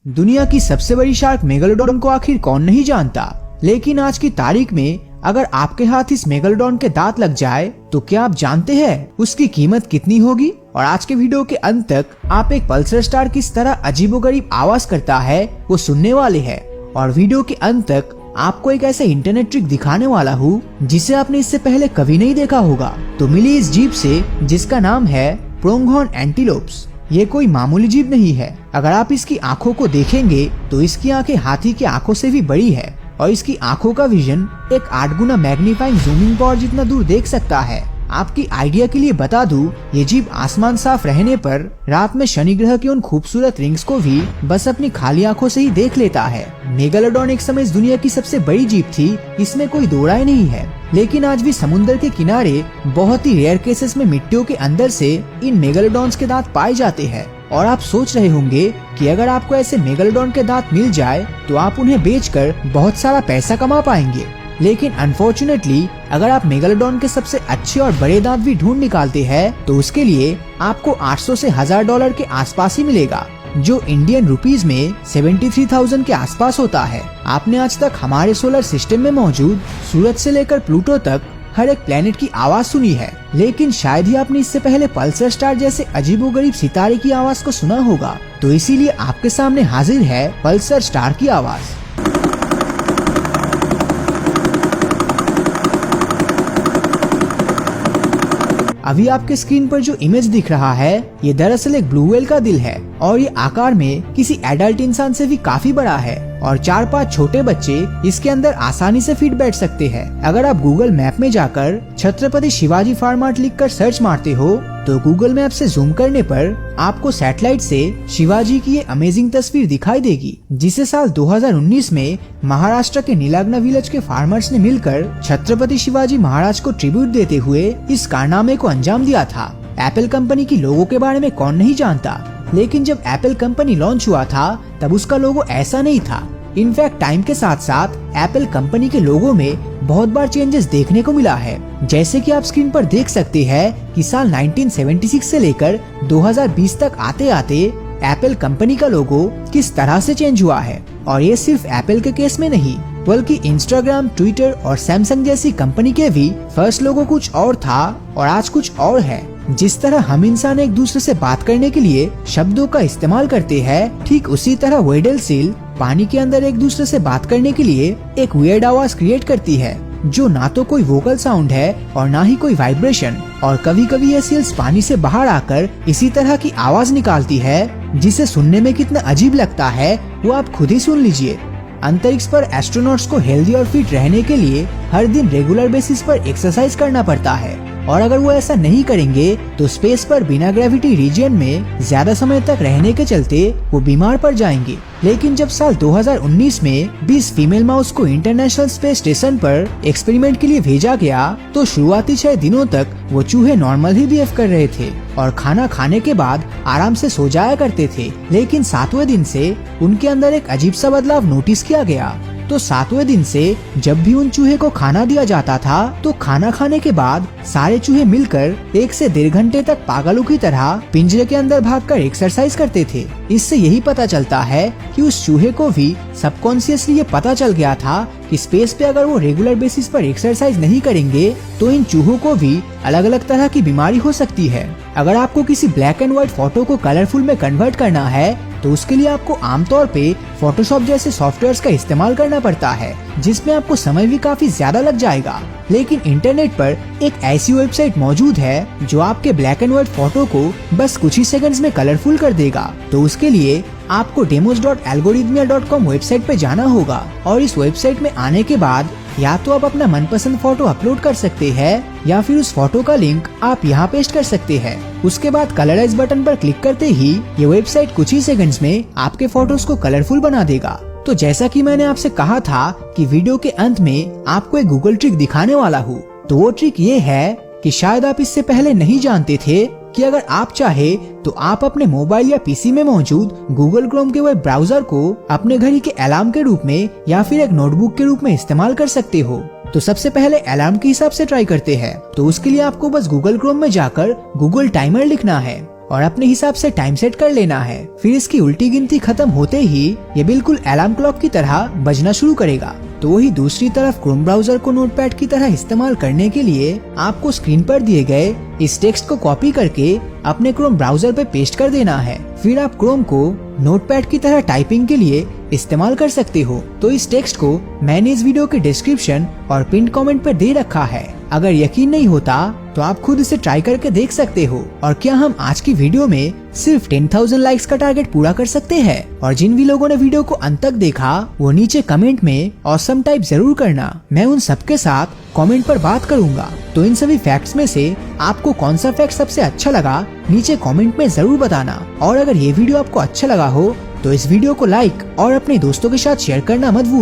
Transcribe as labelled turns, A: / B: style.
A: दुनिया की सबसे बड़ी शार्क मेगालोडॉन को आखिर कौन नहीं जानता, लेकिन आज की तारीख में अगर आपके हाथ इस मेगालोडॉन के दांत लग जाए तो क्या आप जानते हैं उसकी कीमत कितनी होगी। और आज के वीडियो के अंत तक आप एक पल्सर स्टार किस तरह अजीबोगरीब आवाज करता है वो सुनने वाले हैं। और वीडियो के अंत तक आपको एक ऐसा इंटरनेट ट्रिक दिखाने वाला हूँ जिसे आपने इससे पहले कभी नहीं देखा होगा। तो मिली इस जीप से जिसका नाम है प्रोंगहॉर्न एंटीलोप्स। ये कोई मामूली जीव नहीं है। अगर आप इसकी आंखों को देखेंगे तो इसकी आंखें हाथी की आंखों से भी बड़ी है और इसकी आंखों का विजन एक 8 गुना मैग्नीफाइंग जूमिंग पावर जितना दूर देख सकता है। आपकी आइडिया के लिए बता दूं, ये जीव आसमान साफ रहने पर रात में शनि ग्रह की उन खूबसूरत रिंग्स को भी बस अपनी खाली आंखों से ही देख लेता है। मेगालोडॉन एक समय इस दुनिया की सबसे बड़ी जीव थी, इसमें कोई दो राय नहीं है। लेकिन आज भी समुद्र के किनारे बहुत ही रेयर केसेस में मिट्टियों के अंदर से इन मेगालोडॉन्स के दांत पाए जाते हैं। और आप सोच रहे होंगे कि अगर आपको ऐसे मेगालोडॉन के दांत मिल जाए तो आप उन्हें बेचकर बहुत सारा पैसा कमा पाएंगे। लेकिन अनफॉर्चुनेटली अगर आप मेगालोडॉन के सबसे अच्छे और बड़े दांत भी ढूंढ निकालते हैं तो उसके लिए आपको 800 से $1000 के आसपास ही मिलेगा, जो इंडियन रुपीज में 73,000 के आसपास होता है। आपने आज तक हमारे सोलर सिस्टम में मौजूद सूरज से लेकर प्लूटो तक हर एक प्लेनेट की आवाज सुनी है, लेकिन शायद ही आपने इससे पहले पल्सर स्टार जैसे अजीबोगरीब सितारे की आवाज को सुना होगा। तो इसीलिए आपके सामने हाजिर है पल्सर स्टार की आवाज। अभी आपके स्क्रीन पर जो इमेज दिख रहा है ये दरअसल एक ब्लू व्हेल का दिल है और ये आकार में किसी एडल्ट इंसान से भी काफी बड़ा है और 4-5 छोटे बच्चे इसके अंदर आसानी से फिट बैठ सकते हैं। अगर आप गूगल मैप में जाकर छत्रपति शिवाजी फार्म आर्ट लिखकर सर्च मारते हो तो गूगल मैप से जूम करने पर आपको सैटेलाइट से शिवाजी की ये अमेजिंग तस्वीर दिखाई देगी, जिसे साल 2019 में महाराष्ट्र के नीलागना विलेज के फार्मर्स ने मिलकर छत्रपति शिवाजी महाराज को ट्रिब्यूट देते हुए इस कारनामे को अंजाम दिया था। एप्पल कंपनी की लोगो के बारे में कौन नहीं जानता, लेकिन जब एप्पल कंपनी लॉन्च हुआ था तब उसका लोगो ऐसा नहीं था। इनफैक्ट टाइम के साथ साथ एप्पल कंपनी के लोगो में बहुत बार चेंजेस देखने को मिला है। जैसे कि आप स्क्रीन पर देख सकते हैं कि साल 1976 से लेकर 2020 तक आते आते एप्पल कंपनी का लोगो किस तरह से चेंज हुआ है। और ये सिर्फ एप्पल के केस में नहीं बल्कि इंस्टाग्राम, ट्विटर और सैमसंग जैसी कंपनी के भी फर्स्ट लोगो कुछ और था और आज कुछ और है। जिस तरह हम इंसान एक दूसरे से बात करने के लिए शब्दों का इस्तेमाल करते हैं, ठीक उसी तरह वेडल सील पानी के अंदर एक दूसरे से बात करने के लिए एक वियर्ड आवाज क्रिएट करती है, जो ना तो कोई वोकल साउंड है और ना ही कोई वाइब्रेशन। और कभी कभी ये सील्स पानी से बाहर आकर इसी तरह की आवाज निकालती है, जिसे सुनने में कितना अजीब लगता है वो आप खुद ही सुन लीजिए। अंतरिक्ष पर एस्ट्रोनॉट्स को हेल्दी और फिट रहने के लिए हर दिन रेगुलर बेसिस पर एक्सरसाइज करना पड़ता है और अगर वो ऐसा नहीं करेंगे तो स्पेस पर बिना ग्रेविटी रीजन में ज्यादा समय तक रहने के चलते वो बीमार पड़ जाएंगे। लेकिन जब साल 2019 में 20 फीमेल माउस को इंटरनेशनल स्पेस स्टेशन पर एक्सपेरिमेंट के लिए भेजा गया तो शुरुआती 6 दिनों तक वो चूहे नॉर्मल ही बिहेव कर रहे थे और खाना खाने के बाद आराम से सो जाया करते थे। लेकिन 7वें दिन से उनके अंदर एक अजीब सा बदलाव नोटिस किया गया। तो 7वें दिन से जब भी उन चूहे को खाना दिया जाता था तो खाना खाने के बाद सारे चूहे मिलकर 1 से 1.5 घंटे तक पागलों की तरह पिंजरे के अंदर भागकर एक्सरसाइज करते थे। इससे यही पता चलता है कि उस चूहे को भी सबकॉन्शियसली ये पता चल गया था कि स्पेस पे अगर वो रेगुलर बेसिस पर एक्सरसाइज नहीं करेंगे तो इन चूहों को भी अलग अलग तरह की बीमारी हो सकती है। अगर आपको किसी ब्लैक एंड व्हाइट फोटो को कलरफुल में कन्वर्ट करना है तो उसके लिए आपको आमतौर पे फोटोशॉप जैसे सॉफ्टवेयर्स का इस्तेमाल करना पड़ता है, जिसमें आपको समय भी काफी ज्यादा लग जाएगा। लेकिन इंटरनेट पर एक ऐसी वेबसाइट मौजूद है जो आपके ब्लैक एंड व्हाइट फोटो को बस कुछ ही सेकंड्स में कलरफुल कर देगा। तो उसके लिए आपको demos.algorithmia.com वेबसाइट पे जाना होगा और इस वेबसाइट में आने के बाद या तो आप अपना मनपसंद फोटो अपलोड कर सकते हैं या फिर उस फोटो का लिंक आप यहाँ पेस्ट कर सकते हैं। उसके बाद कलराइज बटन पर क्लिक करते ही ये वेबसाइट कुछ ही सेकंड्स में आपके फोटोज को कलरफुल बना देगा। तो जैसा कि मैंने आपसे कहा था कि वीडियो के अंत में आपको एक गूगल ट्रिक दिखाने वाला हूँ, तो वो ट्रिक ये है कि शायद आप इससे पहले नहीं जानते थे कि अगर आप चाहे तो आप अपने मोबाइल या पीसी में मौजूद गूगल क्रोम के वेब ब्राउजर को अपने घड़ी के अलार्म के रूप में या फिर एक नोटबुक के रूप में इस्तेमाल कर सकते हो। तो सबसे पहले अलार्म के हिसाब से ट्राई करते हैं। तो उसके लिए आपको बस गूगल क्रोम में जाकर गूगल टाइमर लिखना है और अपने हिसाब से टाइम सेट कर लेना है। फिर इसकी उल्टी गिनती खत्म होते ही ये बिल्कुल अलार्म क्लॉक की तरह बजना शुरू करेगा। तो वही दूसरी तरफ क्रोम ब्राउजर को नोटपैड की तरह इस्तेमाल करने के लिए आपको स्क्रीन पर दिए गए इस टेक्स्ट को कॉपी करके अपने क्रोम ब्राउजर पे पेस्ट कर देना है। फिर आप क्रोम को नोटपैड की तरह टाइपिंग के लिए इस्तेमाल कर सकते हो। तो इस टेक्स्ट को मैंने इस वीडियो के डिस्क्रिप्शन और पिन कमेंट पर दे रखा है। अगर यकीन नहीं होता तो आप खुद इसे ट्राई करके देख सकते हो। और क्या हम आज की वीडियो में सिर्फ 10,000 लाइक्स का टारगेट पूरा कर सकते हैं? और जिन भी लोगों ने वीडियो को अंत तक देखा वो नीचे कमेंट में ऑसम टाइप जरूर करना। मैं उन सबके साथ कमेंट पर बात करूंगा। तो इन सभी फैक्ट्स में से आपको कौन सा फैक्ट सबसे अच्छा लगा नीचे कमेंट में जरूर बताना। और अगर ये वीडियो आपको अच्छा लगा हो तो इस वीडियो को लाइक और अपने दोस्तों के साथ शेयर करना मत भूलना।